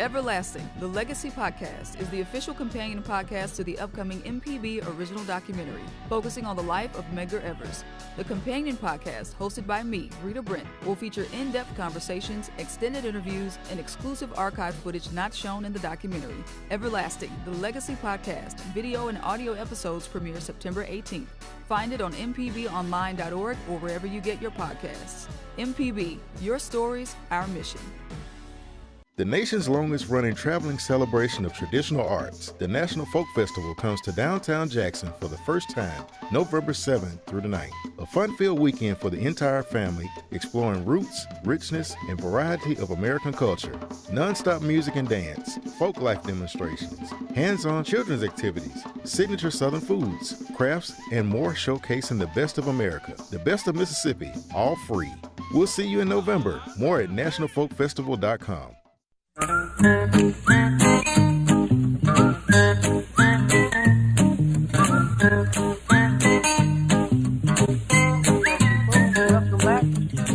Everlasting, the Legacy Podcast, is the official companion podcast to the upcoming MPB original documentary, focusing on the life of Medgar Evers. The companion podcast, hosted by me, Rita Brent, will feature in-depth conversations, extended interviews, and exclusive archive footage not shown in the documentary. Everlasting, the Legacy Podcast, video and audio episodes premiere September 18th. Find it on mpbonline.org or wherever you get your podcasts. MPB, your stories, our mission. The nation's longest-running traveling celebration of traditional arts, the National Folk Festival, comes to downtown Jackson for the first time, November 7th through the 9th. A fun-filled weekend for the entire family, exploring roots, richness, and variety of American culture. Non-stop music and dance, folk life demonstrations, hands-on children's activities, signature Southern foods, crafts, and more showcasing the best of America, the best of Mississippi, all free. We'll see you in November. More at nationalfolkfestival.com. Welcome back.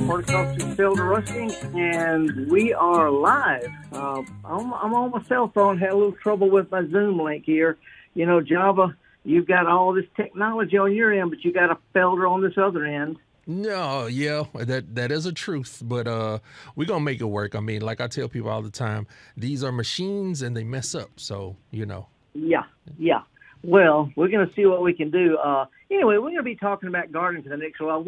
Horticulturalist Felder Rushing, and we are live. I'm on my cell phone. Had a little trouble with my Zoom link here. You know, Java, you've got all this technology on your end, but you got a Felder on this other end. No, yeah, that is a truth, but we're going to make it work. I mean, like I tell people all the time, these are machines and they mess up, so, you know. Yeah. Well, we're going to see what we can do. Anyway, we're going to be talking about gardening for the next while.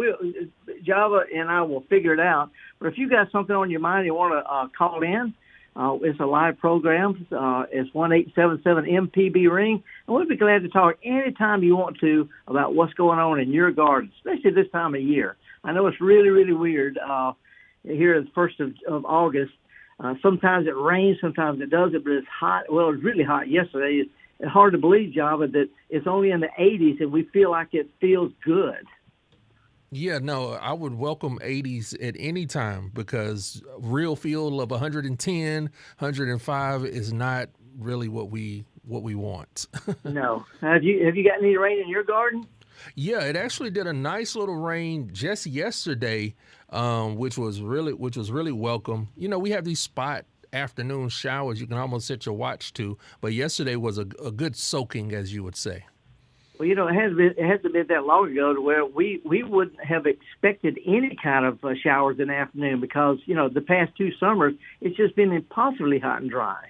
Java and I will figure it out, but if you got something on your mind you want to call in, it's a live program. It's 1-877-MPB-RING, and we'll be glad to talk anytime you want to about what's going on in your garden, especially this time of year. I know it's really, really weird here at the 1st of August. Sometimes it rains, sometimes it doesn't, but it's hot. Well, it was really hot yesterday. It's hard to believe, Java, that it's only in the 80s, and we feel like it feels good. Yeah, no, I would welcome 80s at any time because real feel of 110, 105 is not really what we want. No. Have you got any rain in your garden? Yeah, it actually did a nice little rain just yesterday, which was really welcome. You know, we have these spot afternoon showers you can almost set your watch to, but yesterday was a good soaking, as you would say. Well, you know, it hasn't been that long ago to where we wouldn't have expected any kind of showers in the afternoon because, you know, the past 2 summers, it's just been impossibly hot and dry.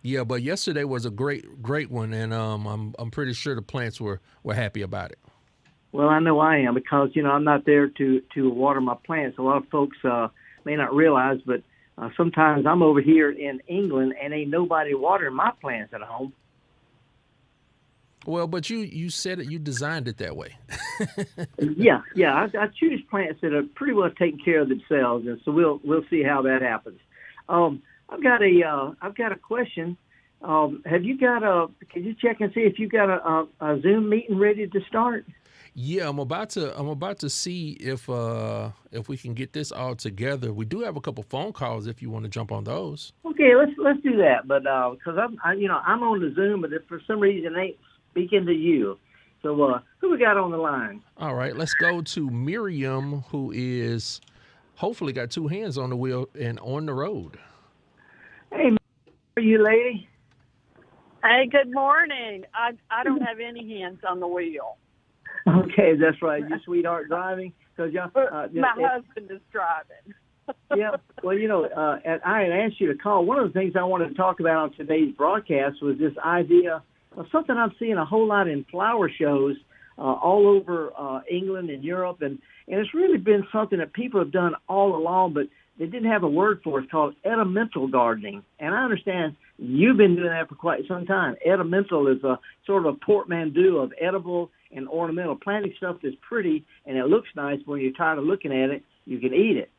Yeah, but yesterday was a great one, and I'm pretty sure the plants were happy about it. Well, I know I am because, you know, I'm not there to water my plants. A lot of folks may not realize, but sometimes I'm over here in England and ain't nobody watering my plants at home. Well, but you said it, you designed it that way. Yeah. I choose plants that are pretty well taking care of themselves, and so we'll see how that happens. I've got a question. Have you got can you check and see if you got a Zoom meeting ready to start? Yeah, I'm about to see if we can get this all together. We do have a couple phone calls if you want to jump on those. Okay, let's do that. But because I'm on the Zoom, but if for some reason it ain't speaking to you. So who we got on the line? All right, let's go to Miriam, who is hopefully got 2 hands on the wheel and on the road. Hey, are you lady? Hey, good morning. I don't have any hands on the wheel. Okay, that's right. You sweetheart driving? Cause my husband is driving. Yeah. Well, you know, I had asked you to call. One of the things I wanted to talk about on today's broadcast was this idea of something I'm seeing a whole lot in flower shows all over England and Europe. And it's really been something that people have done all along, but they didn't have a word for it. It's called edimental gardening. And I understand you've been doing that for quite some time. Edimental is a sort of a portmanteau of edible and ornamental, planting stuff that's pretty and it looks nice. When you're tired of looking at it, you can eat it.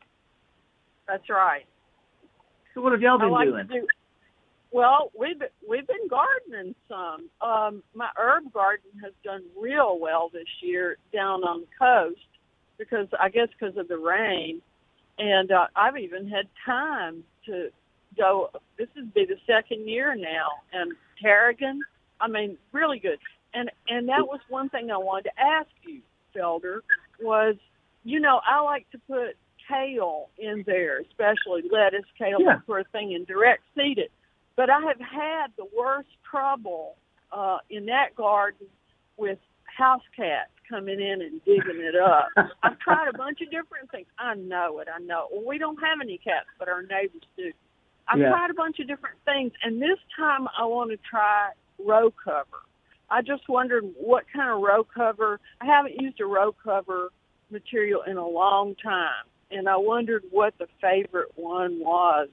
That's right. So what have y'all been doing? Well, we've been gardening some. My herb garden has done real well this year down on the coast because of the rain. And I've even had time to go. This would be the 2nd year now. And tarragon, I mean, really good. And that was one thing I wanted to ask you, Felder, was, you know, I like to put kale in there, especially lettuce, kale, that sort of thing, and direct seed it. But I have had the worst trouble in that garden with house cats coming in and digging it up. I've tried a bunch of different things. I know it. Well, we don't have any cats, but our neighbors do. I've tried a bunch of different things, and this time I want to try row cover. I just wondered what kind of row cover. I haven't used a row cover material in a long time, and I wondered what the favorite one was.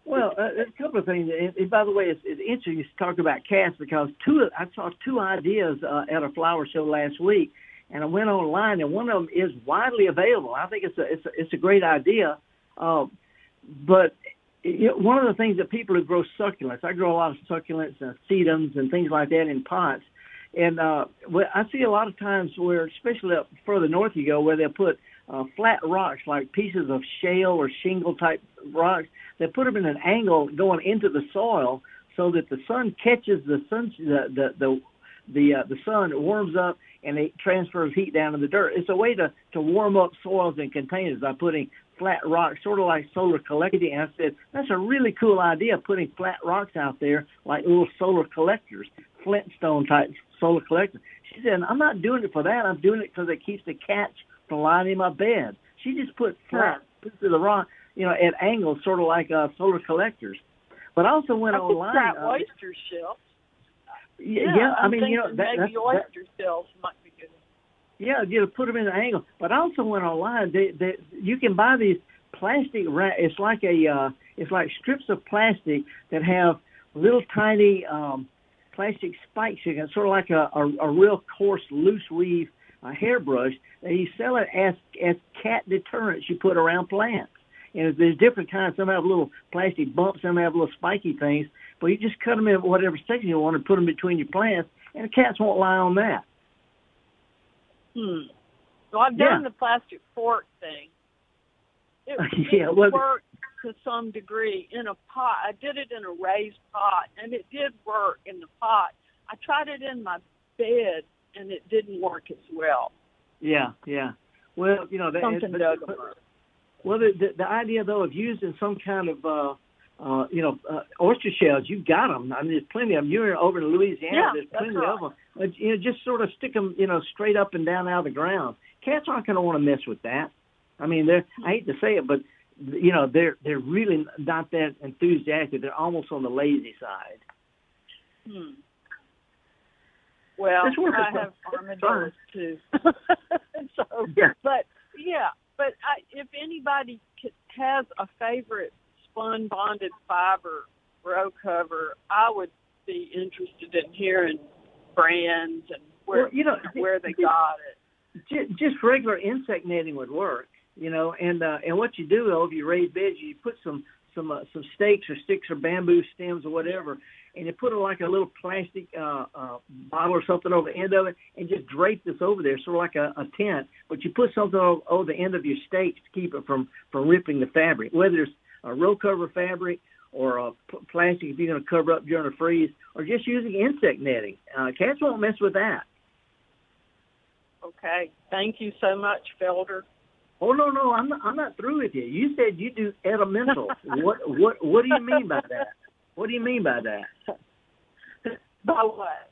Well, there's a couple of things. And by the way, it's interesting you talk about cats because I saw two ideas at a flower show last week, and I went online, and one of them is widely available. I think it's a great idea, but one of the things that people who grow succulents, I grow a lot of succulents and sedums and things like that in pots, and I see a lot of times where, especially up further north you go, where they'll put flat rocks like pieces of shale or shingle type rocks. They put them in an angle going into the soil so that the sun catches the sun, the sun warms up and it transfers heat down to the dirt. It's a way to warm up soils and containers by putting flat rocks, sort of like solar collecting. And I said, that's a really cool idea, putting flat rocks out there like little solar collectors, Flintstone type solar collectors. She said, I'm not doing it for that. I'm doing it because it keeps the cats from lying in my bed. She just put flat pieces of the rock, at angles, sort of like solar collectors. But I also went online. Oyster shells. I mean, maybe oyster shells might be good. Yeah, put them in an angle. But I also went online. You can buy these plastic wrap. It's like strips of plastic that have little tiny plastic spikes. It's sort of like a real coarse, loose weave hairbrush. And you sell it as cat deterrents you put around plants. And there's different kinds. Some have little plastic bumps, some have little spiky things. But you just cut them in whatever section you want and put them between your plants, and the cats won't lie on that. So I've done the plastic fork thing. It worked to some degree in a pot. I did it in a raised pot, and it did work in the pot. I tried it in my bed, and it didn't work as well. Yeah. Well, something doesn't work. Well, the idea, though, of using some kind of, oyster shells, you've got them. I mean, there's plenty of them. You're over in Louisiana, there's plenty of them. But, just sort of stick them, straight up and down out of the ground. Cats aren't going to want to mess with that. I mean, I hate to say it, but, they're really not that enthusiastic. They're almost on the lazy side. Well, I have armadillos, too. But if anybody has a favorite spun bonded fiber row cover, I would be interested in hearing brands and where they got it. Just regular insect netting would work, and what you do, though, if you raise beds, you put some stakes or sticks or bamboo stems or whatever, and you put like a little plastic bottle or something over the end of it and just drape this over there, sort of like a tent, but you put something over the end of your stakes to keep it from ripping the fabric, whether it's a row cover fabric or a plastic if you're going to cover up during a freeze, or just using insect netting. Cats won't mess with that. Okay. Thank you so much, Felder. Oh, no, I'm not through with you. You said you do Edimental. What do you mean by that? What do you mean by that? By what?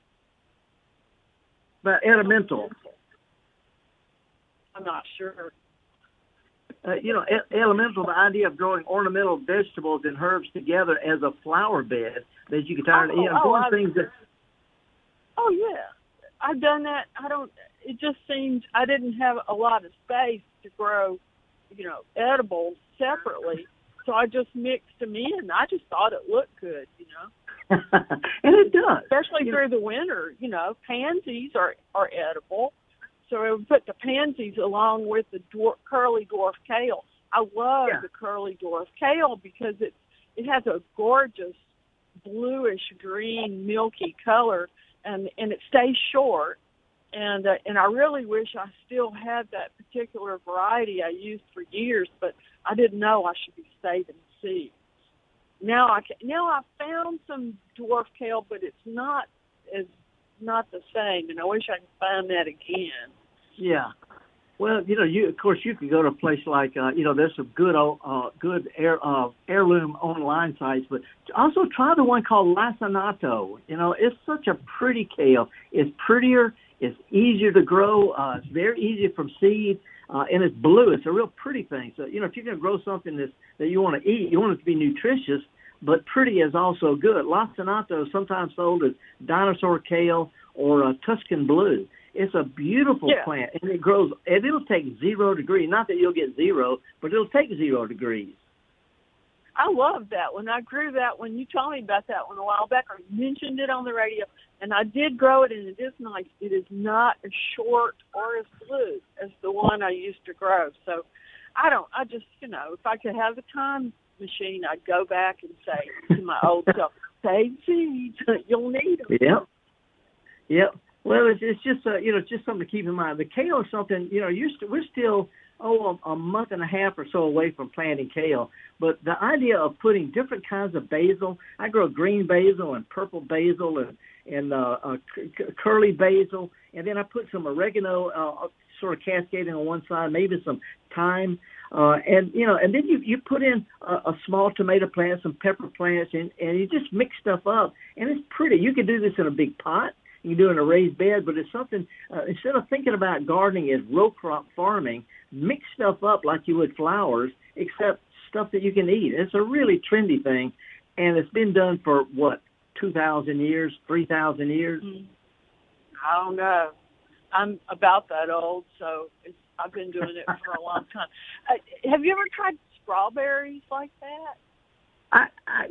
By Edimental. I'm not sure. Edimental, the idea of growing ornamental vegetables and herbs together as a flower bed that you can turn. Things that. Oh yeah, I've done that. It just seems I didn't have a lot of space to grow, edibles separately. So I just mixed them in. I just thought it looked good, And it does. Especially through the winter, pansies are edible. So I would put the pansies along with the curly dwarf kale. I love the curly dwarf kale because it has a gorgeous bluish green milky color, and it stays short. And I really wish I still had that particular variety I used for years, but I didn't know I should be saving seeds. Now I found some dwarf kale, but it's not the same, and I wish I could find that again. Yeah. Well, of course, you could go to a place like, there's some good heirloom online sites, but also try the one called Lacinato. It's such a pretty kale. It's prettier. It's easier to grow. It's very easy from seed, and it's blue. It's a real pretty thing. So, if you're going to grow something that you want to eat, you want it to be nutritious, but pretty is also good. Lacinato is sometimes sold as dinosaur kale or Tuscan blue. It's a beautiful plant, and it grows, and it'll take 0 degrees. Not that you'll get 0, but it'll take 0 degrees. I love that one. I grew that one. You told me about that one a while back, or mentioned it on the radio, and I did grow it, and it is nice. It is not as short or as blue as the one I used to grow. So I just, if I could have a time machine, I'd go back and say to my old self, save seeds. You'll need them. Yep. Well, it's just just something to keep in mind. The kale is something we're still a month and a half or so away from planting kale. But the idea of putting different kinds of basil, I grow green basil and purple basil and curly basil, and then I put some oregano sort of cascading on one side, maybe some thyme, and then you put in a small tomato plant, some pepper plants, and you just mix stuff up, and it's pretty. You can do this in a big pot. You can do it in a raised bed, but it's something, instead of thinking about gardening as row crop farming, mix stuff up like you would flowers, except stuff that you can eat. It's a really trendy thing, and it's been done for, 2,000 years, 3,000 years? I don't know. I'm about that old, so I've been doing it for a long time. Have you ever tried strawberries like that?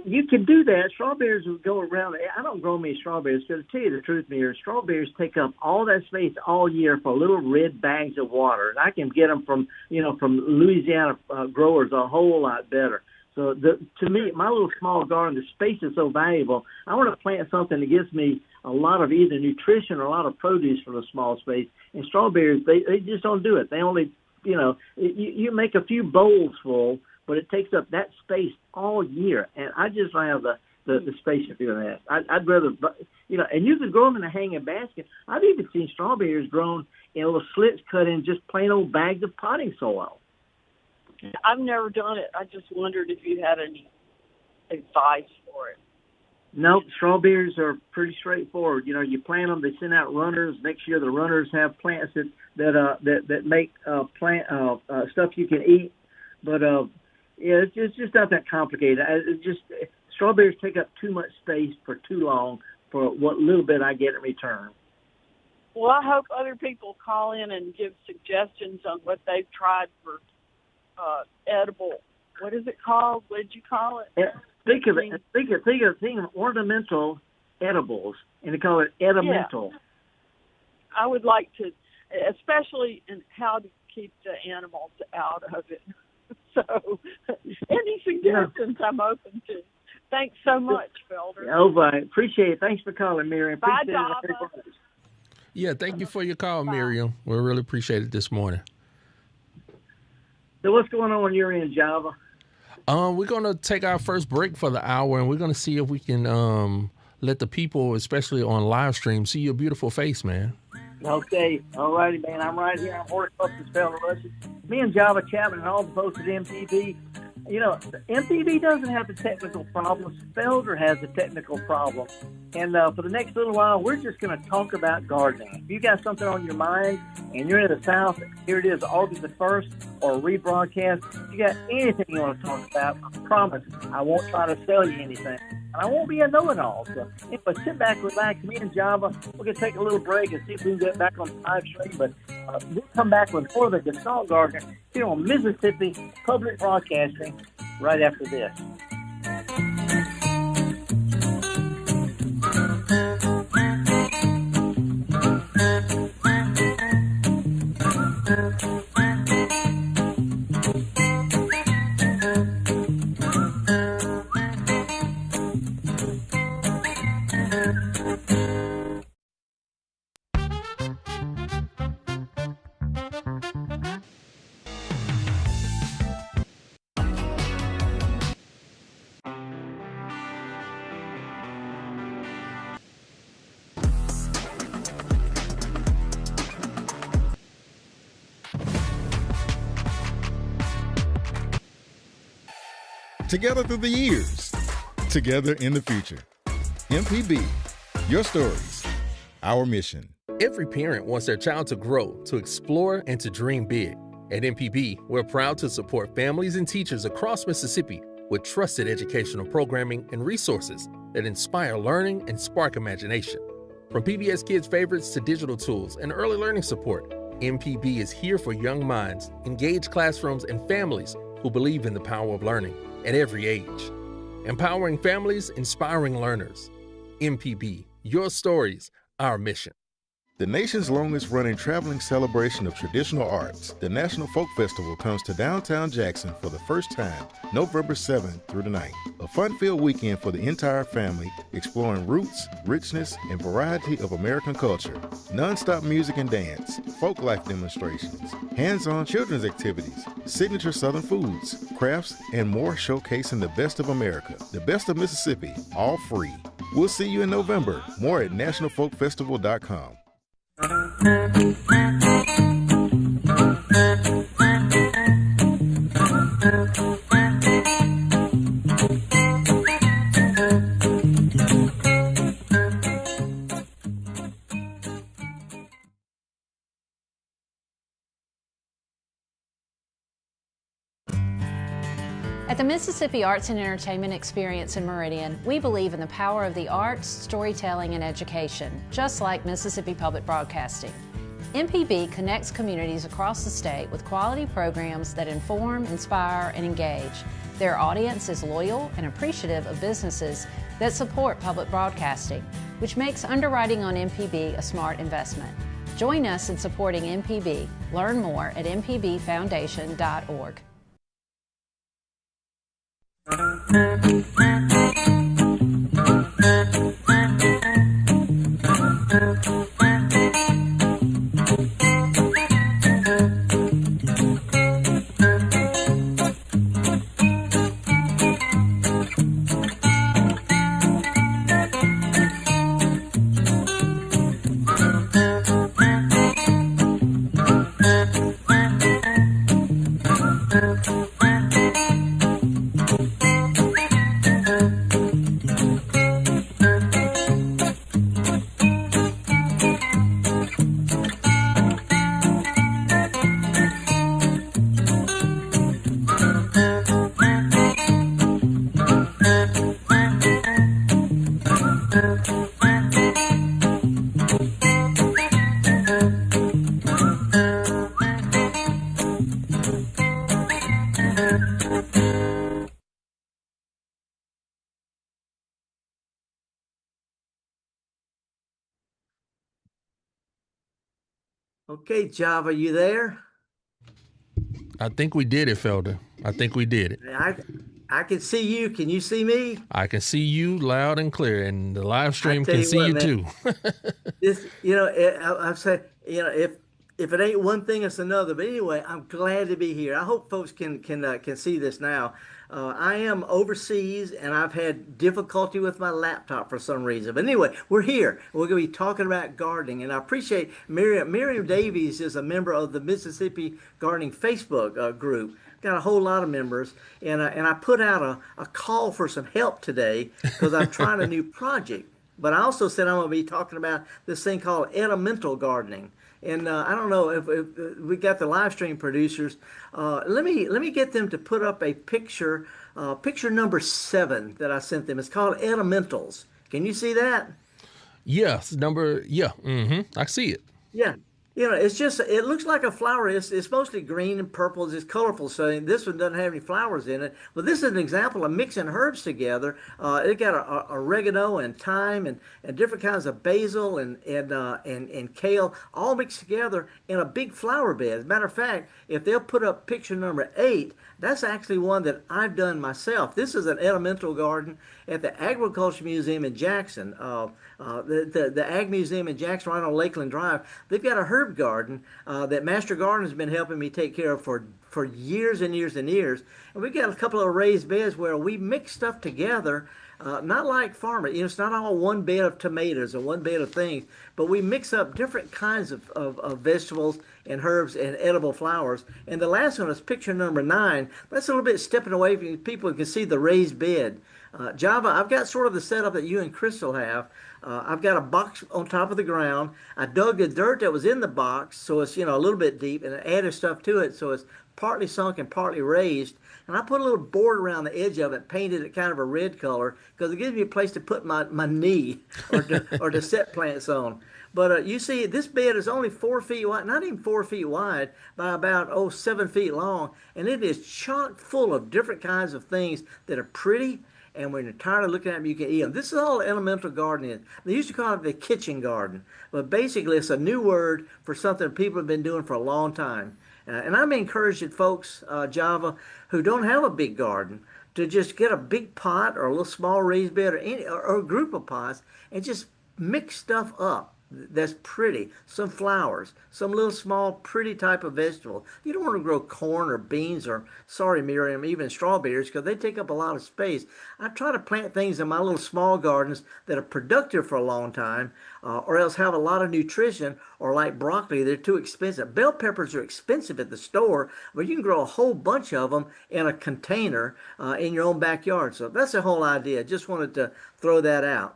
You can do that. Strawberries will go around. I don't grow many strawberries, because to tell you the truth, Mary, strawberries take up all that space all year for little red bags of water. And I can get them from Louisiana growers a whole lot better. So to me, my little small garden, the space is so valuable. I want to plant something that gives me a lot of either nutrition or a lot of produce from a small space. And strawberries, they just don't do it. They only, you make a few bowls full, but it takes up that space all year, and I just don't have the space to do that. I'd rather, and you can grow them in a hanging basket. I've even seen strawberries grown in little slits cut in just plain old bags of potting soil. I've never done it. I just wondered if you had any advice for it. Nope, strawberries are pretty straightforward. You plant them, they send out runners. Make sure the runners have plants that make plant stuff you can eat. But it's just not that complicated. Strawberries take up too much space for too long for what little bit I get in return. Well, I hope other people call in and give suggestions on what they've tried for edible. What is it called? What did you call it? Think of ornamental edibles, and they call it Edimental. Yeah. I would like to, especially in how to keep the animals out of it. So, any suggestions I'm open to. Thanks so much, Felder. Oh, I appreciate it. Thanks for calling, Miriam. Bye, Java. Yeah, thank you for your call, Miriam. We really appreciate it this morning. So what's going on your end, Java? We're going to take our first break for the hour, and we're going to see if we can let the people, especially on live stream, see your beautiful face, man. Okay. All righty, man. I'm right here. I'm horticulturalist Felder Rushing. Me and Java Chapman and all the folks at MPB. MPB doesn't have the technical problems. Felder has the technical problem. And for the next little while, we're just going to talk about gardening. If you got something on your mind and you're in the South, here it is, August the 1st, or rebroadcast. If you got anything you want to talk about, I promise I won't try to sell you anything. And I won't be a know-it-all. So anyway, sit back, relax. Me and Java, we're going to take a little break and see if we can get back on the live stream. But we'll come back with more of the Gestalt Gardener here on Mississippi Public Broadcasting right after this. Together through the years. Together in the future. MPB, your stories, our mission. Every parent wants their child to grow, to explore, and to dream big. At MPB, we're proud to support families and teachers across Mississippi with trusted educational programming and resources that inspire learning and spark imagination. From PBS Kids Favorites to digital tools and early learning support, MPB is here for young minds, engaged classrooms, and families who believe in the power of learning at every age. Empowering families, inspiring learners. MPB, your stories, our mission. The nation's longest running traveling celebration of traditional arts, the National Folk Festival, comes to downtown Jackson for the first time, November 7th through the 9th. A fun-filled weekend for the entire family, exploring roots, richness, and variety of American culture. Non-stop music and dance, folk life demonstrations, hands-on children's activities, signature Southern foods, crafts, and more showcasing the best of America, the best of Mississippi, all free. We'll see you in November. More at nationalfolkfestival.com. At the Mississippi Arts and Entertainment Experience in Meridian, we believe in the power of the arts, storytelling, and education, just like Mississippi Public Broadcasting. MPB connects communities across the state with quality programs that inform, inspire, and engage. Their audience is loyal and appreciative of businesses that support public broadcasting, which makes underwriting on MPB a smart investment. Join us in supporting MPB. Learn more at mpbfoundation.org. Okay, Java, you there? I think we did it, Felder. I think we did it. I can see you. Can you see me? I can see you loud and clear, and the live stream can see you too. This, I've said, if it ain't one thing, it's another. But anyway, I'm glad to be here. I hope folks can see this now. I am overseas, and I've had difficulty with my laptop for some reason. But anyway, we're here. We're going to be talking about gardening, and I appreciate Miriam Davies is a member of the Mississippi Gardening Facebook group. Got a whole lot of members, and I put out a call for some help today because I'm trying a new project. But I also said I'm going to be talking about this thing called Edimental gardening. And I don't know if we got the live stream producers. Let me get them to put up a picture, picture number 7 that I sent them. It's called Edimentals. Can you see that? Yes, I see it. Yeah. It looks like a flower. It's mostly green and purple. It's colorful. So this one doesn't have any flowers in it. But this is an example of mixing herbs together. It got oregano and thyme and different kinds of basil and kale all mixed together in a big flower bed. As a matter of fact, if they'll put up picture number 8, that's actually one that I've done myself. This is an Edimental garden at the Agriculture Museum in Jackson. The Ag Museum in Jackson, right on Lakeland Drive. They've got a herb garden that Master Gardener's been helping me take care of for years and years and years. And we've got a couple of raised beds where we mix stuff together not like farmers. You know, it's not all one bed of tomatoes or one bed of things, but we mix up different kinds of vegetables and herbs and edible flowers. And the last one is picture number 9. That's a little bit stepping away from you. People can see the raised bed. Java, I've got sort of the setup that you and Crystal have. I've got a box on top of the ground. I dug the dirt that was in the box, so it's, you know, a little bit deep, and I added stuff to it, so it's partly sunk and partly raised. And I put a little board around the edge of it, painted it kind of a red color, because it gives me a place to put my knee or to set plants on. But you see, this bed is only 4 feet wide, not even 4 feet wide, by about 7 feet long, and it is chock full of different kinds of things that are pretty. And when you're tired of looking at them, you can eat them. This is all elemental gardening. They used to call it the kitchen garden, but basically it's a new word for something people have been doing for a long time. And I'm encouraging folks, Java, who don't have a big garden, to just get a big pot or a little small raised bed or a group of pots and just mix stuff up that's pretty, some flowers, some little small pretty type of vegetable. You don't want to grow corn or beans or, sorry Miriam, even strawberries, because they take up a lot of space. I try to plant things in my little small gardens that are productive for a long time, or else have a lot of nutrition, or like broccoli, they're too expensive. Bell peppers are expensive at the store, but you can grow a whole bunch of them in a container in your own backyard. So that's the whole idea. Just wanted to throw that out.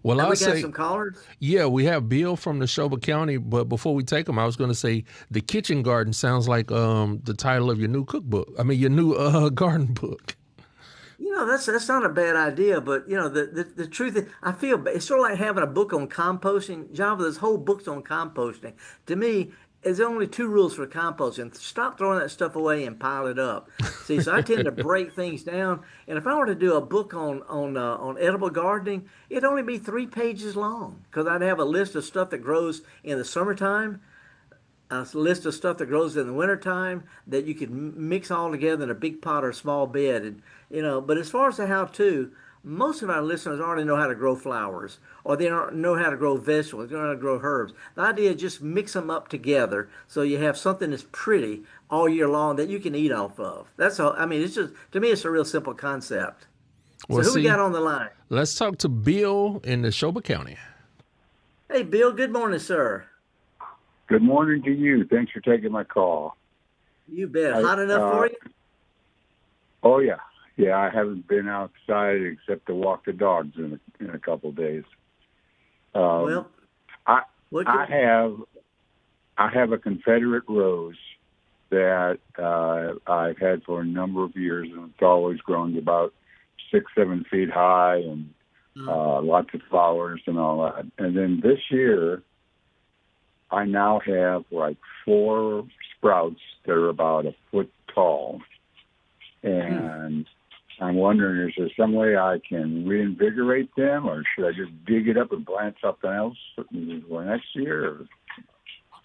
Well, Have I'll we got say, some callers? yeah, we have Bill from Neshoba County, but before we take him, I was going to say the kitchen garden sounds like the title of your new cookbook. I mean, your new garden book. You know, that's not a bad idea, but you know, the truth is, I feel it's sort of like having a book on composting. Java, there's whole books on composting. To me, there's only 2 rules for composting. Stop throwing that stuff away and pile it up. See, so I tend to break things down. And if I were to do a book on edible gardening, it'd only be 3 pages long, because I'd have a list of stuff that grows in the summertime, a list of stuff that grows in the wintertime that you could mix all together in a big pot or a small bed. And you know, but as far as the how-to, most of our listeners already know how to grow flowers, or they don't know how to grow vegetables, they don't know how to grow herbs. The idea is just mix them up together so you have something that's pretty all year long that you can eat off of. That's all. I mean, it's just, to me, it's a real simple concept. Well, so who we got on the line? Let's talk to Bill in Neshoba County. Hey, Bill. Good morning, sir. Good morning to you. Thanks for taking my call. You bet. Hot enough for you? Oh, yeah. Yeah, I haven't been outside except to walk the dogs in a couple of days. Well, I have a Confederate rose that I've had for a number of years, and it's always grown to about 6-7 feet high, and lots of flowers and all that. And then this year, I now have like 4 sprouts that are about a foot tall, and I'm wondering, is there some way I can reinvigorate them, or should I just dig it up and plant something else for next year? Or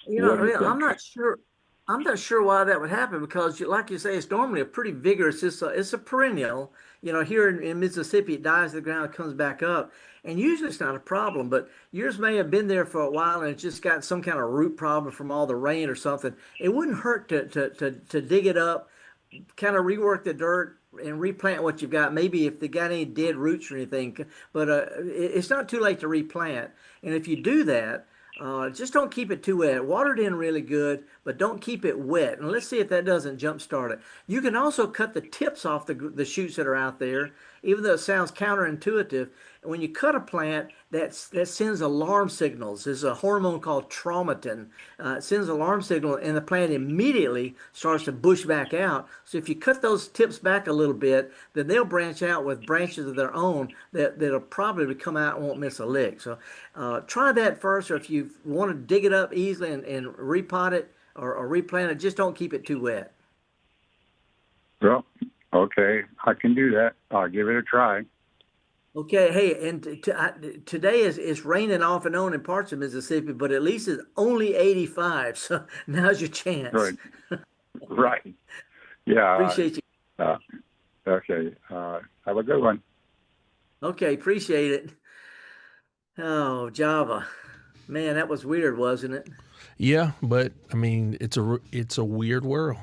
you know, I'm not sure. I'm not sure why that would happen, because, like you say, it's normally a pretty vigorous. It's a perennial. You know, here in Mississippi, it dies to the ground, comes back up, and usually it's not a problem. But yours may have been there for a while, and it's just got some kind of root problem from all the rain or something. It wouldn't hurt to dig it up, kind of rework the dirt, and replant what you've got. Maybe if they got any dead roots or anything, but it's not too late to replant. And if you do that, just don't keep it too wet. Water it in really good, but don't keep it wet. And let's see if that doesn't jumpstart it. You can also cut the tips off the shoots that are out there, even though it sounds counterintuitive. And when you cut a plant, that sends alarm signals. There's a hormone called traumatin. It sends alarm signal, and the plant immediately starts to bush back out. So if you cut those tips back a little bit, then they'll branch out with branches of their own that'll probably come out and won't miss a lick. So try that first, or if you want to dig it up easily and repot it or replant it, just don't keep it too wet. Well, okay, I can do that. I'll give it a try. Okay, hey, and today is raining off and on in parts of Mississippi, but at least it's only 85, so now's your chance. Right. Right. Yeah. Appreciate you. Okay. Have a good one. Okay, appreciate it. Oh, Java. Man, that was weird, wasn't it? Yeah, but I mean, it's a weird world.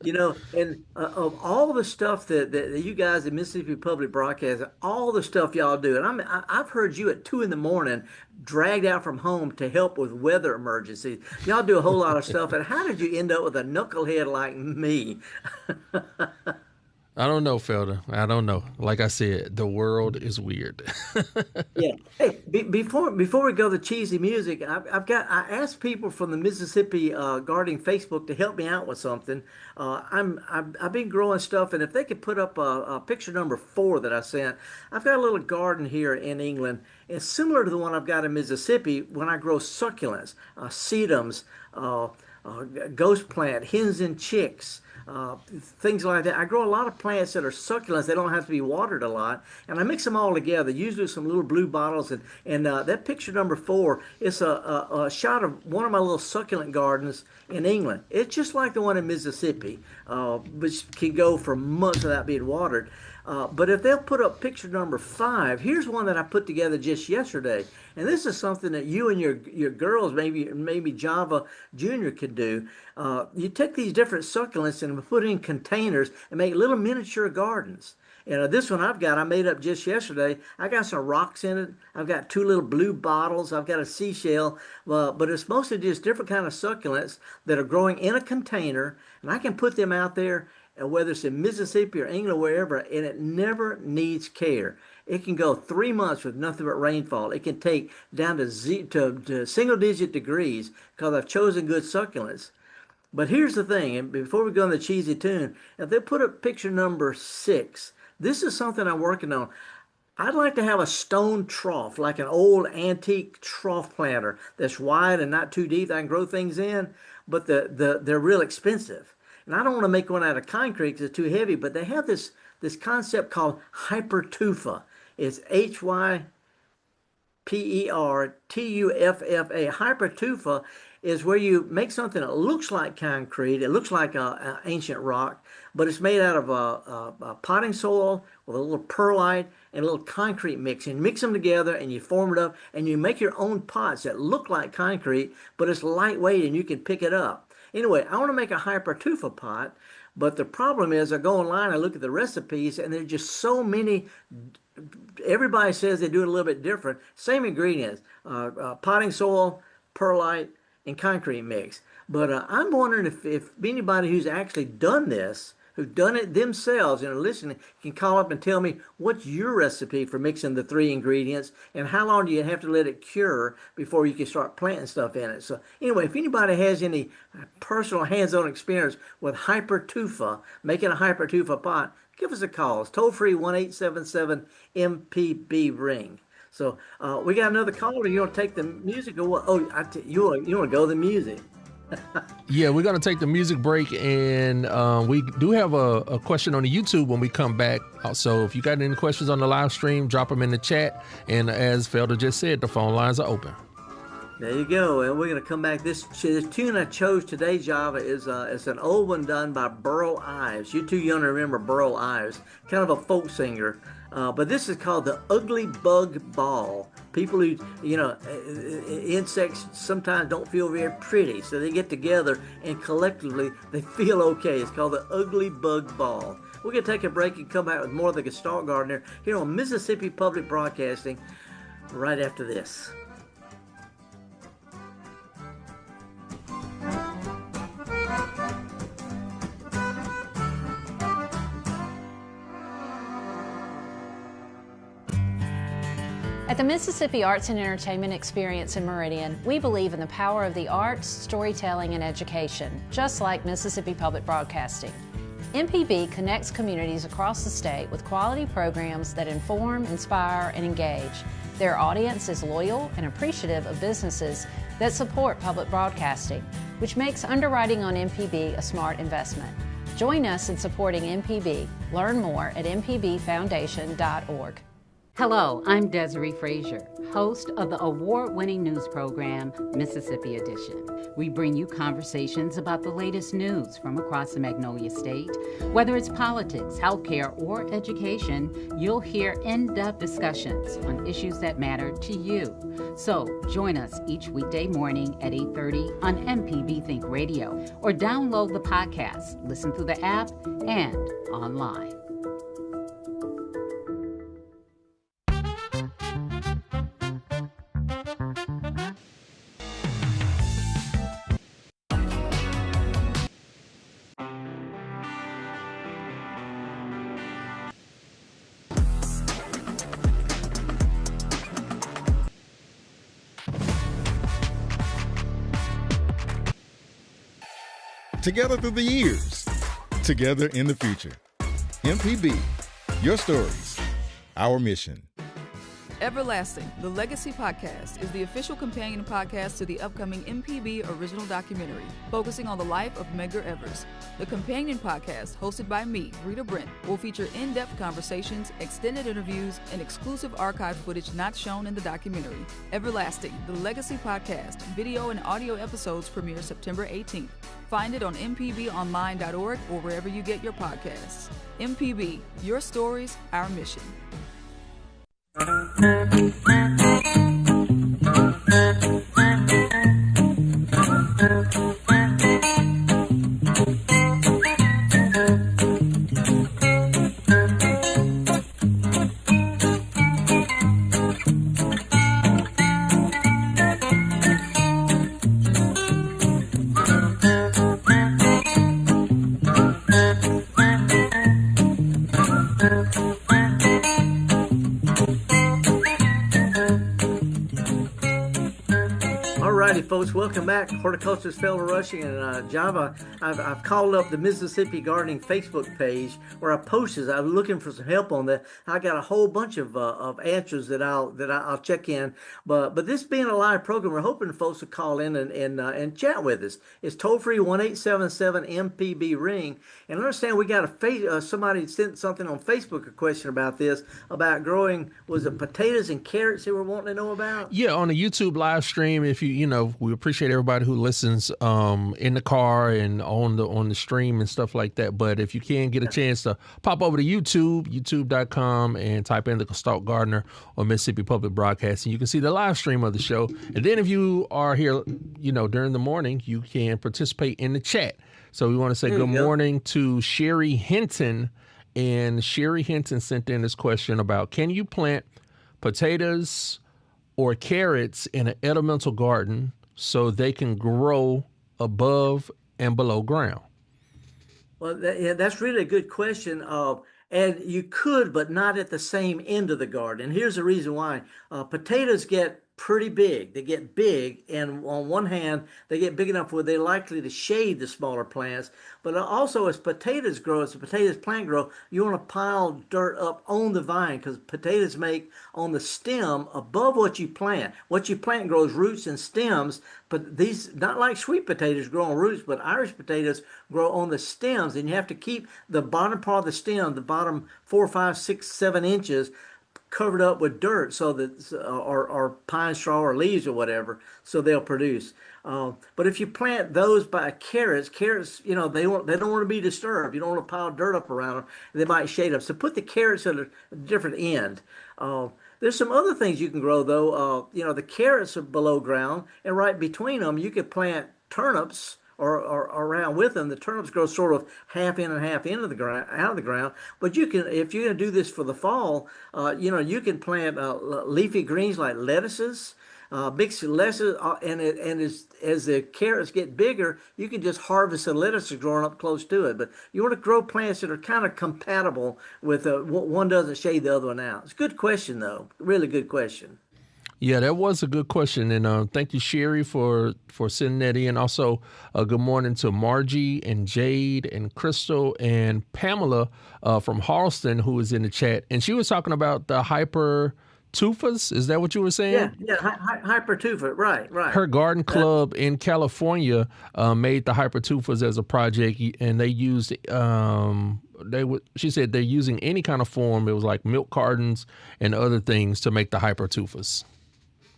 And of all the stuff that you guys at Mississippi Public Broadcasting, all the stuff y'all do, and I've heard you at 2 a.m. dragged out from home to help with weather emergencies. Y'all do a whole lot of stuff. And how did you end up with a knucklehead like me? I don't know, Felder. I don't know. Like I said, the world is weird. Yeah. Hey, before we go to cheesy music, I asked people from the Mississippi Gardening Facebook to help me out with something. I've been growing stuff, and if they could put up a picture number 4 that I sent, I've got a little garden here in England. It's similar to the one I've got in Mississippi when I grow succulents, sedums, ghost plant, hens and chicks. Things like that. I grow a lot of plants that are succulents. They don't have to be watered a lot, and I mix them all together. Usually with some little blue bottles, and that picture number 4 is a shot of one of my little succulent gardens in England. It's just like the one in Mississippi, which can go for months without being watered. But if they'll put up picture number 5, here's one that I put together just yesterday. And this is something that you and your girls, maybe Java Jr. could do. You take these different succulents and put in containers and make little miniature gardens. And this one I made up just yesterday. I got some rocks in it. I've got 2 little blue bottles. I've got a seashell. But it's mostly just different kind of succulents that are growing in a container. And I can put them out there, whether it's in Mississippi or England, wherever, and it never needs care. It can go 3 months with nothing but rainfall. It can take down to single-digit degrees because I've chosen good succulents. But here's the thing, and before we go on the cheesy tune, if they put up picture number 6, this is something I'm working on. I'd like to have a stone trough, like an old antique trough planter that's wide and not too deep that I can grow things in, but they're real expensive. And I don't want to make one out of concrete because it's too heavy, but they have this concept called hypertufa. It's HYPERTUFFA. Hypertufa is where you make something that looks like concrete. It looks like an ancient rock, but it's made out of a potting soil with a little perlite and a little concrete mix. And you mix them together and you form it up and you make your own pots that look like concrete, but it's lightweight and you can pick it up. Anyway, I want to make a hypertufa pot, but the problem is I go online, I look at the recipes, and there's just so many. Everybody says they do it a little bit different. Same ingredients, potting soil, perlite, and concrete mix. But I'm wondering if anybody who's actually done this, who've done it themselves and are listening, can call up and tell me what's your recipe for mixing the 3 ingredients and how long do you have to let it cure before you can start planting stuff in it. So anyway, if anybody has any personal hands-on experience with hypertufa, making a hypertufa pot, give us a call. It's toll-free 1-877-MPB-RING. So we got another caller. You want to take the music or what? Oh, you want to go to the music? Yeah, we're going to take the music break, and we do have a question on the YouTube when we come back. So if you got any questions on the live stream, drop them in the chat. And as Felder just said, the phone lines are open. There you go, and we're going to come back. This tune I chose today, Java, is it's an old one done by Burl Ives. You too young to remember Burl Ives, kind of a folk singer. But this is called the Ugly Bug Ball. People who, insects sometimes don't feel very pretty, so they get together and collectively they feel okay. It's called the Ugly Bug Ball. We're going to take a break and come back with more of the Gestalt Gardener here on Mississippi Public Broadcasting right after this. At the Mississippi Arts and Entertainment Experience in Meridian, we believe in the power of the arts, storytelling, and education, just like Mississippi Public Broadcasting. MPB connects communities across the state with quality programs that inform, inspire, and engage. Their audience is loyal and appreciative of businesses that support public broadcasting, which makes underwriting on MPB a smart investment. Join us in supporting MPB. Learn more at mpbfoundation.org. Hello, I'm Desiree Frazier, host of the award-winning news program, Mississippi Edition. We bring you conversations about the latest news from across the Magnolia State. Whether it's politics, healthcare, or education, you'll hear in-depth discussions on issues that matter to you. So join us each weekday morning at 8:30 on MPB Think Radio, or download the podcast, listen through the app, and online. Together through the years, together in the future. MPB, your stories, our mission. Everlasting, the Legacy Podcast, is the official companion podcast to the upcoming MPB original documentary, focusing on the life of Medgar Evers. The companion podcast, hosted by me, Rita Brent, will feature in-depth conversations, extended interviews, and exclusive archive footage not shown in the documentary. Everlasting, the Legacy Podcast, video and audio episodes premiere September 18th. Find it on mpbonline.org or wherever you get your podcasts. MPB, your stories, our mission. Folks, welcome back. Horticulturalist Felder Rushing and Java. I've called up the Mississippi Gardening Facebook page where I posted. I'm looking for some help on that. I got a whole bunch of answers that I'll check in. But this being a live program, we're hoping folks will call in and chat with us. It's toll free 1-877-MPB ring. And understand we got somebody sent something on Facebook, a question about this, about growing, was it potatoes and carrots they were wanting to know about? Yeah, on the YouTube live stream. If we appreciate everybody who listens in the car and on the stream and stuff like that. But if you can get a chance to pop over to youtube.com, and type in the Gestalt Gardener or Mississippi Public Broadcasting, you can see the live stream of the show. And then if you are here, during the morning, you can participate in the chat. So we want to say good morning to Sherry Hinton. And Sherry Hinton sent in this question about, can you plant potatoes or carrots in an edimental garden so they can grow above and below ground? Well, that's really a good question. And you could, but not at the same end of the garden. And here's the reason why. Potatoes get pretty big. They get big, and on one hand, they get big enough where they're likely to shade the smaller plants. But also, as potatoes grow, as the potatoes plant grow, you want to pile dirt up on the vine, because potatoes make on the stem above what you plant. What you plant grows roots and stems, but these, not like sweet potatoes grow on roots, but Irish potatoes grow on the stems, and you have to keep the bottom part of the stem, the bottom 4, 5, 6, 7 inches, covered up with dirt, so that or pine straw or leaves or whatever, so they'll produce. But if you plant those by carrots, they don't want to be disturbed. You don't want to pile dirt up around them. They might shade them. So put the carrots at a different end. There's some other things you can grow though. The carrots are below ground, and right between them you could plant turnips. Or around with them. The turnips grow sort of half in and half into the ground, out of the ground. But you can, if you're going to do this for the fall, you can plant leafy greens like lettuces, mix lettuces, and as the carrots get bigger, you can just harvest the lettuces growing up close to it. But you want to grow plants that are kind of compatible with one doesn't shade the other one out. It's a good question though, really good question. Yeah, that was a good question. And thank you, Sherry, for sending that in. Also, good morning to Margie and Jade and Crystal and Pamela from Harleston, who was in the chat. And she was talking about the hyper hypertuphas. Is that what you were saying? Hypertufa. Right. Her garden club in California made the hypertuphas as a project, and they used she said they're using any kind of form. It was like milk cartons and other things to make the hypertuphas.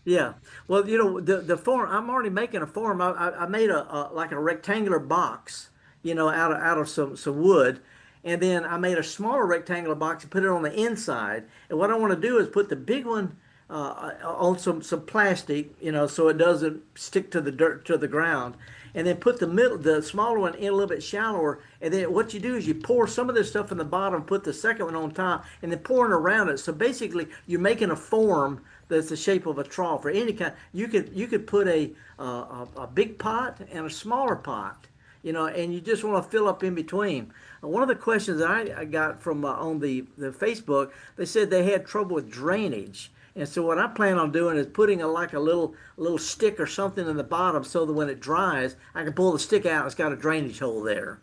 Yeah. Well, the form, I'm already making a form. I made a like a rectangular box, out of some wood. And then I made a smaller rectangular box and put it on the inside. And what I want to do is put the big one on some plastic, so it doesn't stick to the ground. And then put the smaller one in a little bit shallower. And then what you do is you pour some of this stuff in the bottom, put the second one on top, and then pouring around it. So basically, you're making a form that's the shape of a trough or any kind. You could put a big pot and a smaller pot, and you just want to fill up in between. One of the questions that I got from on the Facebook, they said they had trouble with drainage. And so what I plan on doing is putting a little stick or something in the bottom so that when it dries, I can pull the stick out. It's got a drainage hole there.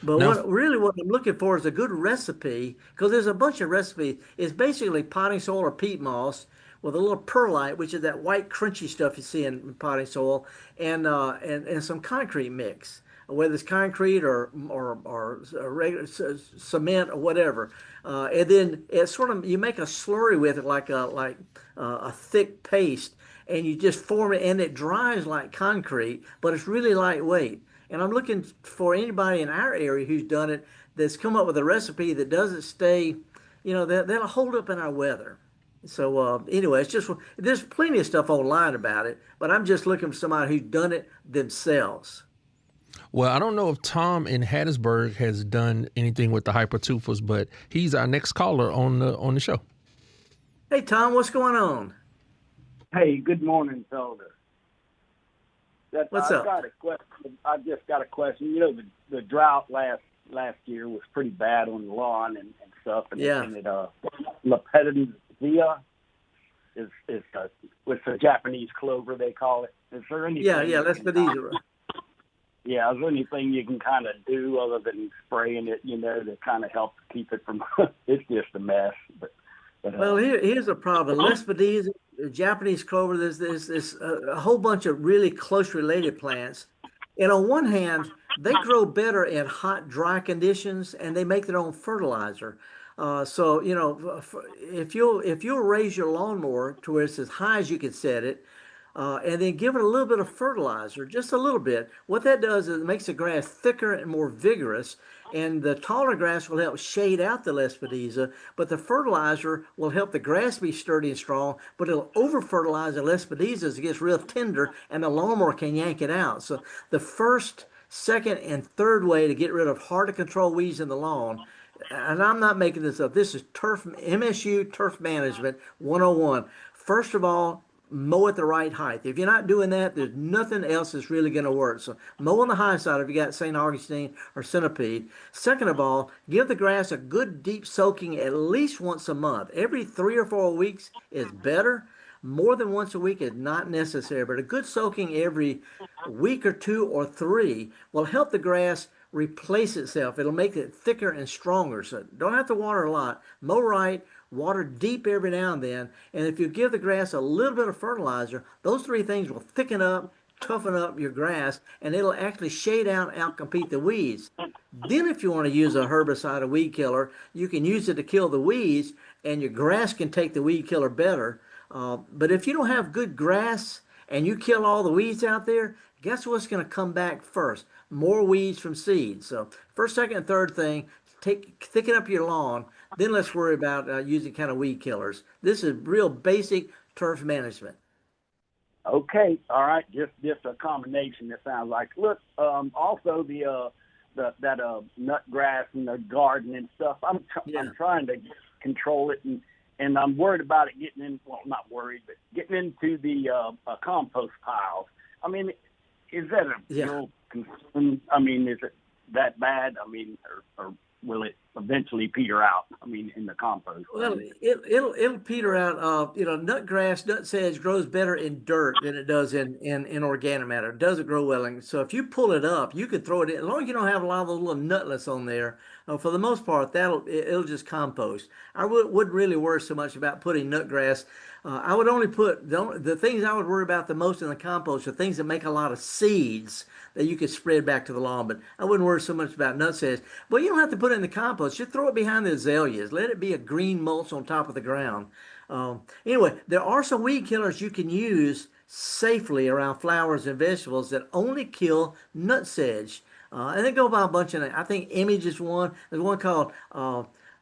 But what I'm looking for is a good recipe, because there's a bunch of recipes. It's basically potting soil or peat moss with a little perlite, which is that white crunchy stuff you see in potting soil, and some concrete mix, whether it's concrete or regular cement or whatever. And then it's you make a slurry with it like a thick paste, and you just form it, and it dries like concrete, but it's really lightweight. And I'm looking for anybody in our area who's done it that's come up with a recipe that doesn't stay, that'll hold up in our weather. So anyway, it's just, there's plenty of stuff online about it, but I'm just looking for somebody who's done it themselves. Well, I don't know if Tom in Hattiesburg has done anything with the hypertuphas, but he's our next caller on the show. Hey, Tom, what's going on? Hey, good morning, Felder. What's up? I just got a question. The drought last year was pretty bad on the lawn and stuff. And Lepidopsia is with the Japanese clover, they call it. Is there anything? Yeah, Lepidopsia. Yeah, is there anything you can kind of do other than spraying it, to kind of help keep it from? It's just a mess. Well, here's a problem. Lepidopsia, Japanese clover, there's a whole bunch of really close related plants. And on one hand, they grow better in hot, dry conditions, and they make their own fertilizer. So if you'll raise your lawnmower to where it's as high as you can set it, and then give it a little bit of fertilizer, just a little bit. What that does is it makes the grass thicker and more vigorous, and the taller grass will help shade out the Lepidopsia, but the fertilizer will help the grass be sturdy and strong, but it'll over-fertilize the Lepidopsia as it gets real tender, and the lawnmower can yank it out. So the first, second, and third way to get rid of hard-to-control weeds in the lawn, and I'm not making this up, this is MSU Turf Management 101. First of all, mow at the right height. If you're not doing that, there's nothing else that's really going to work. So mow on the high side if you got St. Augustine or centipede. Second of all, give the grass a good deep soaking at least once a month. Every 3 or 4 weeks is better. More than once a week is not necessary, but a good soaking every week or 2 or 3 will help the grass replace itself. It'll make it thicker and stronger. So don't have to water a lot. Mow right. Water deep every now and then, and if you give the grass a little bit of fertilizer, those 3 things will thicken up, toughen up your grass, and it'll actually shade out, outcompete the weeds. Then if you want to use a herbicide, a weed killer, you can use it to kill the weeds, and your grass can take the weed killer better. But if you don't have good grass and you kill all the weeds out there, guess what's going to come back first? More weeds from seeds. So first, second, and third thing, thicken up your lawn. Then let's worry about using kind of weed killers. This is real basic turf management. Okay, all right, just a combination. It sounds like. Look, also that nut grass in the garden and stuff. I'm trying to control it, and I'm worried about it getting in. Well, not worried, but getting into the compost piles. I mean, is that a real concern? I mean, is it that bad? I mean, or will it eventually peter out? I mean, in the compost. Well, it'll peter out. Nut grass, nut sedge grows better in dirt than it does in organic matter. It doesn't grow well. And so if you pull it up, you can throw it in. As long as you don't have a lot of those little nutlets on there, for the most part, it'll just compost. I wouldn't really worry so much about putting nut grass. I would only put the things I would worry about the most in the compost are things that make a lot of seeds that you could spread back to the lawn. But I wouldn't worry so much about nut sedge. But you don't have to put it in the compost. Just throw it behind the azaleas. Let it be a green mulch on top of the ground. Anyway, there are some weed killers you can use safely around flowers and vegetables that only kill nut sedge. And they go by a bunch of names. I think Image is one. There's one called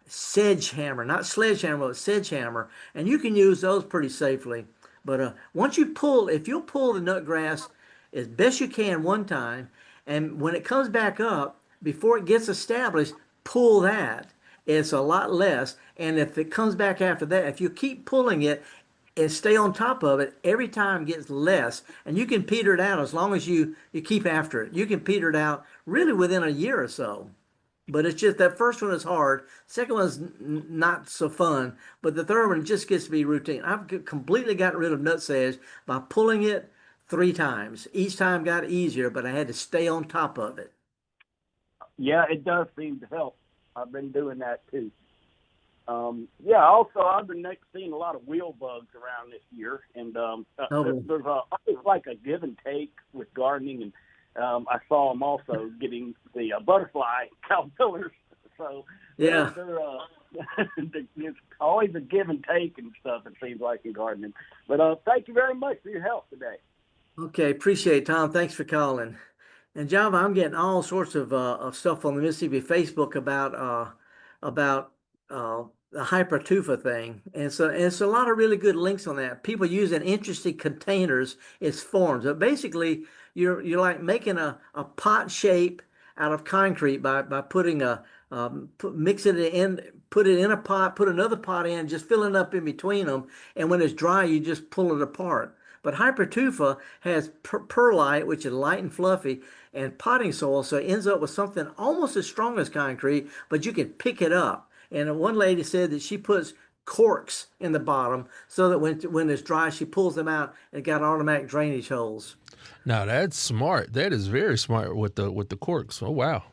sedge hammer, not sledgehammer, but sedge hammer. And you can use those pretty safely. But if you'll pull the nut grass as best you can one time, and when it comes back up, before it gets established, pull that. It's a lot less. And if it comes back after that, if you keep pulling it and stay on top of it, every time gets less. And you can peter it out as long as you keep after it. You can peter it out really within a year or so. But it's just that first one is hard. Second one's not so fun. But the third one just gets to be routine. I've completely gotten rid of nut sedge by pulling it 3 times. Each time got easier, but I had to stay on top of it. Yeah, it does seem to help. I've been doing that too. Also, I've been seeing a lot of wheel bugs around this year, and there's always like a give and take with gardening, and I saw them also getting the butterfly caterpillars. So yeah, it's always a give and take and stuff. It seems like in gardening. But thank you very much for your help today. Okay, appreciate it, Tom. Thanks for calling. And Java, I'm getting all sorts of stuff on the Mississippi Facebook about the hypertufa thing, and so it's a lot of really good links on that. People using interesting containers as forms. But basically, you're like making a pot shape out of concrete by putting mixing it in, put it in a pot, put another pot in, just filling up in between them, and when it's dry, you just pull it apart. But hypertufa has perlite, which is light and fluffy, and potting soil, so it ends up with something almost as strong as concrete, but you can pick it up. And one lady said that she puts corks in the bottom so that when it's dry, she pulls them out and got automatic drainage holes. Now that's smart. That is very smart with the corks. Oh wow.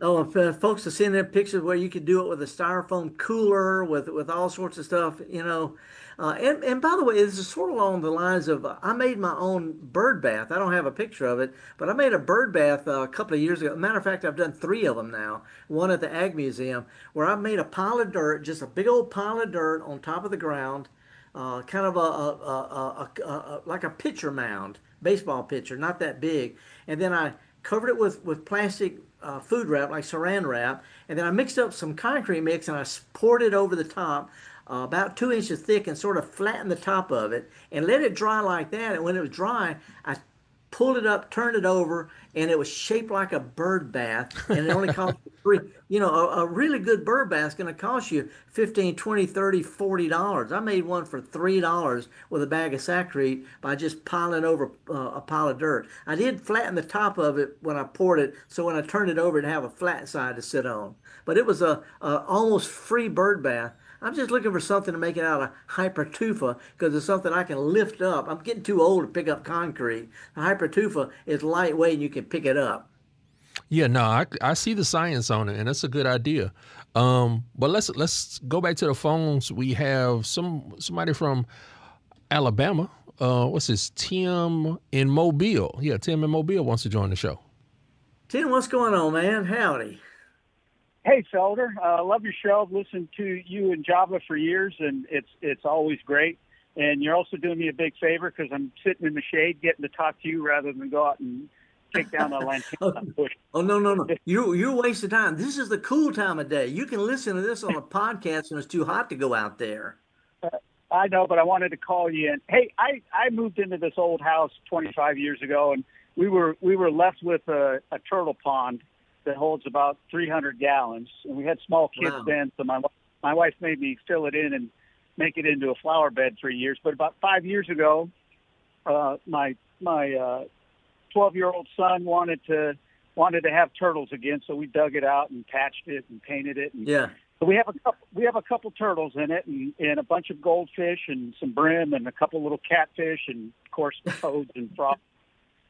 Oh, folks are seeing their pictures where you could do it with a styrofoam cooler, with all sorts of stuff, And by the way, this is sort of along the lines of I made my own bird bath. I don't have a picture of it, but I made a bird bath a couple of years ago. Matter of fact, I've done 3 of them now. One at the Ag Museum, where I made a pile of dirt, just a big old pile of dirt on top of the ground, kind of like a pitcher mound, baseball pitcher, not that big, and then I covered it with plastic food wrap, like saran wrap, and then I mixed up some concrete mix and I poured it over the top, about 2 inches thick, and sort of flattened the top of it and let it dry like that. And when it was dry, I pulled it up, turned it over, and it was shaped like a bird bath. And it only cost a really good bird bath is going to cost you $15, $20, $30, $40. I made one for $3 with a bag of sacrete by just piling over a pile of dirt. I did flatten the top of it when I poured it, so when I turned it over, it'd have a flat side to sit on. But it was a almost free bird bath. I'm just looking for something to make it out of hypertufa because it's something I can lift up. I'm getting too old to pick up concrete. The hypertufa is lightweight and you can pick it up. Yeah, no, I see the science on it, and that's a good idea. But let's go back to the phones. We have somebody from Alabama. What's this? Tim in Mobile. Yeah, Tim in Mobile wants to join the show. Tim, what's going on, man? Howdy. Hey, Felder. I love your show. I've listened to you and Java for years, and it's always great. And you're also doing me a big favor because I'm sitting in the shade getting to talk to you rather than go out and take down a lantana bush. Oh, no. You're wasting time. This is the cool time of day. You can listen to this on a podcast when it's too hot to go out there. I know, but I wanted to call you in. Hey, I moved into this old house 25 years ago, and we were left with a turtle pond that holds about 300 gallons. And we had small kids then, so my wife made me fill it in and make it into a flower bed for years. But about 5 years ago, my 12-year-old son wanted to wanted to have turtles again, so we dug it out and patched it and painted it. And Yeah. so we have a couple turtles in it, and a bunch of goldfish and some brim and a couple little catfish and of course toads and frogs.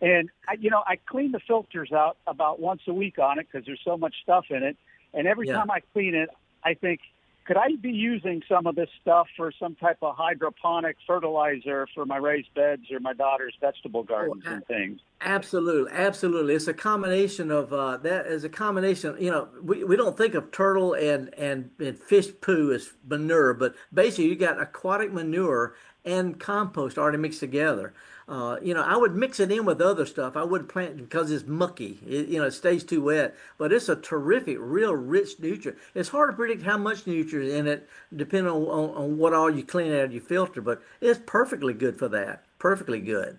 And I clean the filters out about once a week on it because there's so much stuff in it. And every time I clean it, I think, could I be using some of this stuff for some type of hydroponic fertilizer for my raised beds or my daughter's vegetable gardens and things? Absolutely. It's a combination of that is a combination. We don't think of turtle and fish poo as manure, but basically you got aquatic manure and compost already mixed together. I would mix it in with other stuff. I wouldn't plant it because it's mucky. It stays too wet. But it's a terrific, real rich nutrient. It's hard to predict how much nutrient in it, depending on what all you clean out of your filter. But it's perfectly good for that. Perfectly good.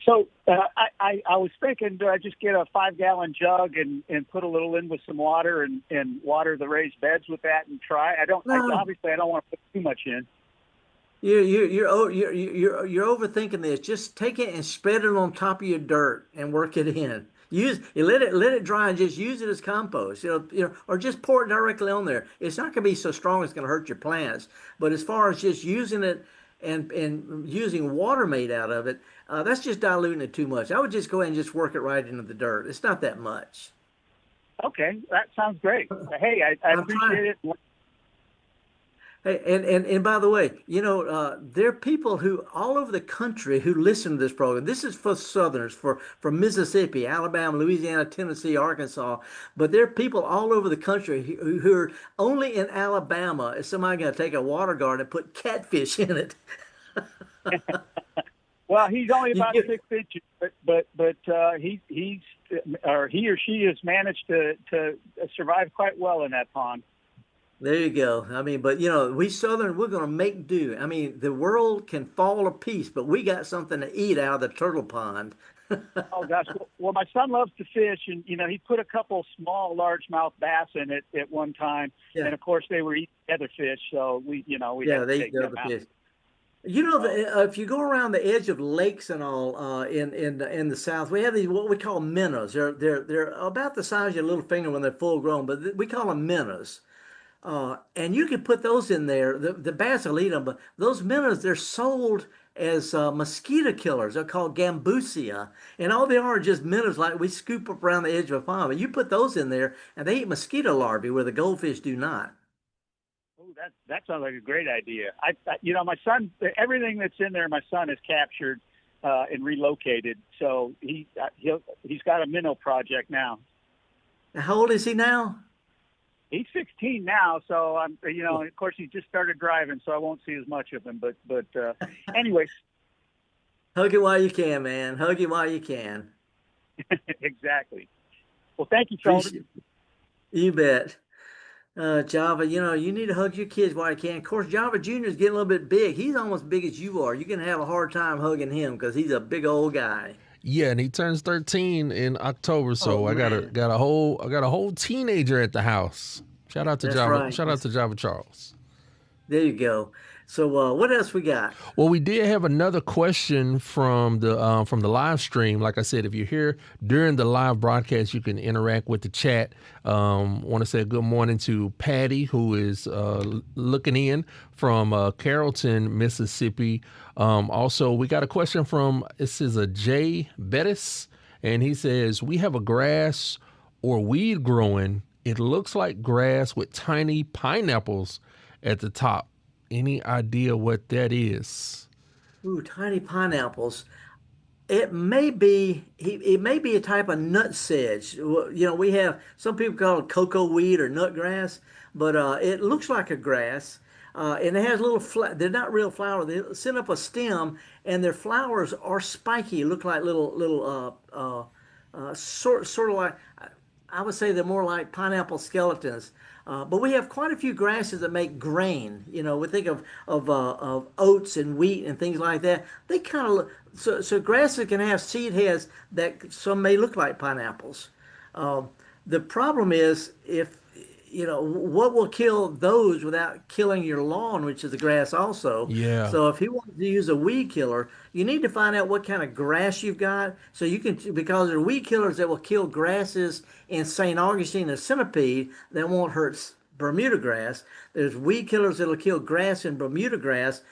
So I was thinking, do I just get a 5-gallon jug and put a little in with some water and water the raised beds with that and try? Obviously I don't want to put too much in. You're overthinking this. Just take it and spread it on top of your dirt and work it in. Let it dry and just use it as compost. Or just pour it directly on there. It's not going to be so strong it's going to hurt your plants. But as far as just using it and using water made out of it, that's just diluting it too much. I would just go ahead and just work it right into the dirt. It's not that much. Okay, that sounds great. Hey, I appreciate it. Hey, and by the way, there are people who all over the country who listen to this program. This is for Southerners, from Mississippi, Alabama, Louisiana, Tennessee, Arkansas. But there are people all over the country who are only in Alabama. Is somebody going to take a water garden and put catfish in it? Well, he's only about 6 inches, but he or she has managed to survive quite well in that pond. There you go. I mean, but we Southern, we're going to make do. I mean, the world can fall to piece, but we got something to eat out of the turtle pond. Oh gosh. Well, my son loves to fish, and he put a couple small largemouth bass in it at one time, and of course they were eating other fish, so we had to take them out. Fish. If you go around the edge of lakes and all in the South, we have these what we call minnows. They're about the size of your little finger when they're full grown, but we call them minnows. And you can put those in there. The bass will eat them, but those minnows, they're sold as mosquito killers. They're called gambusia. And all they are just minnows like we scoop up around the edge of a pond. But you put those in there, and they eat mosquito larvae where the goldfish do not. Oh, that sounds like a great idea. My son, everything that's in there, my son has captured and relocated. So he's got a minnow project now. How old is he now? He's 16 now, so I'm, of course he just started driving, so I won't see as much of him. But anyways, hug it while you can, man. Hug it while you can. Exactly. Well, thank you, Felder. You bet. Java, you need to hug your kids while you can. Of course, Java Jr. is getting a little bit big. He's almost big as you are. You're gonna have a hard time hugging him because he's a big old guy. Yeah, and he turns 13 in October, so I got a whole teenager at the house. Shout out to Java. Right. Shout out to Java Charles. There you go. So what else we got? Well, we did have another question from the live stream. Like I said, if you're here during the live broadcast, you can interact with the chat. Want to say good morning to Patty, who is looking in from Carrollton, Mississippi. Also, we got a question from, this is a Jay Bettis, and he says, we have a grass or weed growing. It looks like grass with tiny pineapples at the top. Any idea what that is? Ooh, tiny pineapples. It may be a type of nut sedge. We have, some people call it cocoa weed or nut grass, but it looks like a grass. And it has little, they're not real flowers. They send up a stem, and their flowers are spiky. Look like little sort of like, I would say they're more like pineapple skeletons. But we have quite a few grasses that make grain. We think of oats and wheat and things like that. They kind of look, so grasses can have seed heads that some may look like pineapples. The problem is if what will kill those without killing your lawn, which is the grass also. Yeah. So if he wants to use a weed killer, you need to find out what kind of grass you've got. So you can, because there are weed killers that will kill grasses in St. Augustine and centipede that won't hurt Bermuda grass. There's weed killers that'll kill grass in Bermuda grass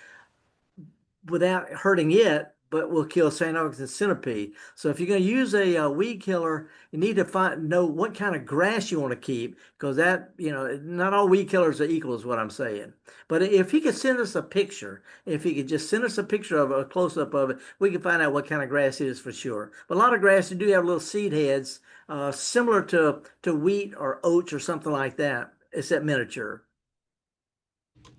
without hurting it, but will kill St. Augustine centipede. So if you're going to use a weed killer, you need to know what kind of grass you want to keep, because that, not all weed killers are equal is what I'm saying. But if he could send us a picture, if he could just send us a picture of a close-up of it, we can find out what kind of grass it is for sure. But a lot of grasses do have little seed heads, similar to wheat or oats or something like that, except miniature.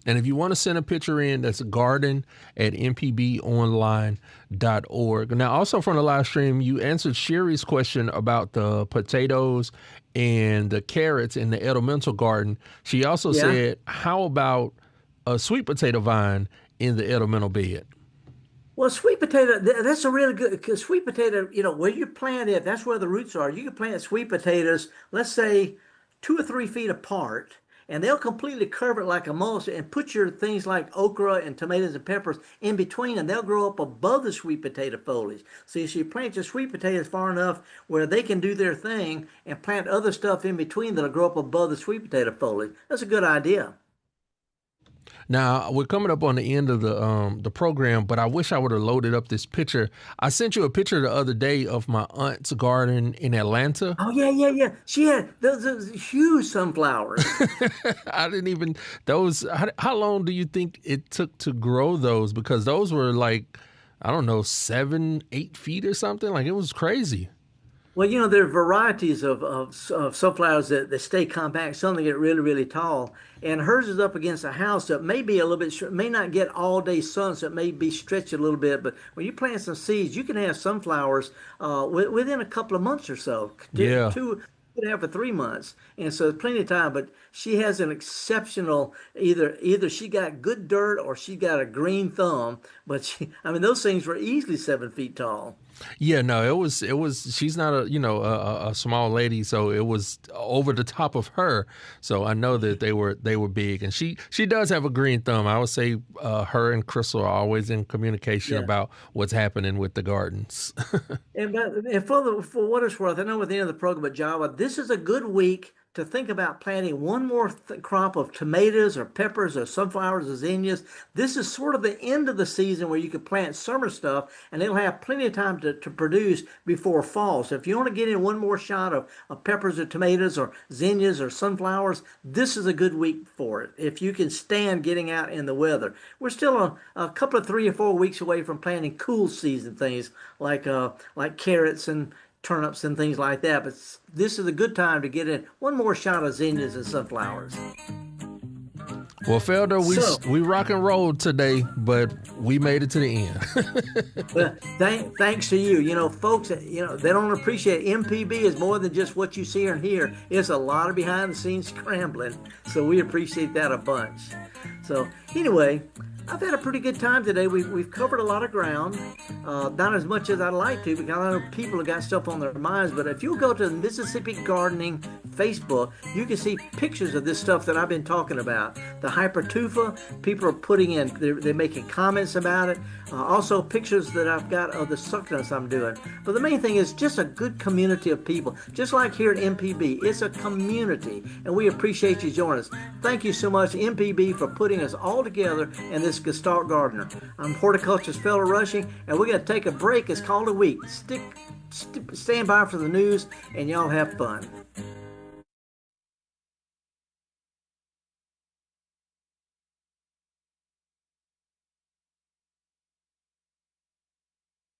And if you want to send a picture in, that's garden@mpbonline.org. Now, also from the live stream, you answered Sherry's question about the potatoes and the carrots in the Edimental garden. She also said, how about a sweet potato vine in the Edimental bed? Well, sweet potato, that's a really good, because sweet potato, where you plant it, that's where the roots are. You can plant sweet potatoes, let's say 2 or 3 feet apart, and they'll completely cover it like a mulch, and put your things like okra and tomatoes and peppers in between, and they'll grow up above the sweet potato foliage. So you plant your sweet potatoes far enough where they can do their thing, and plant other stuff in between that'll grow up above the sweet potato foliage. That's a good idea. Now, we're coming up on the end of the program, but I wish I would have loaded up this picture. I sent you a picture the other day of my aunt's garden in Atlanta. Oh, yeah. She had those huge sunflowers. I didn't even, how long do you think it took to grow those? Because those were like, I don't know, 7-8 feet or something. Like, it was crazy. Well, there are varieties of sunflowers that stay compact. Some that get really, really tall. And hers is up against a house that may be a little bit, may not get all day sun, so it may be stretched a little bit. But when you plant some seeds, you can have sunflowers within a couple of months or so. Yeah. 2.5 or 3 months. And so plenty of time. But she has an exceptional, either she got good dirt or she got a green thumb. But those things were easily 7 feet tall. Yeah, no, it was, she's not a small lady, so it was over the top of her. So I know that they were big, and she does have a green thumb. I would say her and Crystal are always in communication about what's happening with the gardens. and for what it's worth, I know at the end of the program, but Java, this is a good week to think about planting one more crop of tomatoes or peppers or sunflowers or zinnias. This is sort of the end of the season where you can plant summer stuff, and it'll have plenty of time to produce before fall. So if you want to get in one more shot of peppers or tomatoes or zinnias or sunflowers, this is a good week for it, if you can stand getting out in the weather. We're still a couple of 3 or 4 weeks away from planting cool season things like carrots and turnips and things like that, but this is a good time to get in one more shot of zinnias and sunflowers. Well, Felder, we rock and roll today, but we made it to the end. Well, thanks to you. Folks, they don't appreciate MPB is more than just what you see and hear. It's a lot of behind the scenes scrambling, so we appreciate that a bunch. So anyway, I've had a pretty good time today. We've covered a lot of ground, not as much as I'd like to, because I know people have got stuff on their minds. But if you go to the Mississippi Gardening Facebook, you can see pictures of this stuff that I've been talking about. The hypertufa, people are putting in, they're making comments about it. Also pictures that I've got of the succulents I'm doing. But the main thing is just a good community of people. Just like here at MPB, it's a community, and we appreciate you joining us. Thank you so much, MPB, for putting us all together in this Gestalt Gardener. I'm horticulturalist Felder Rushing, and we're going to take a break. It's called a week. Stand by for the news, and y'all have fun.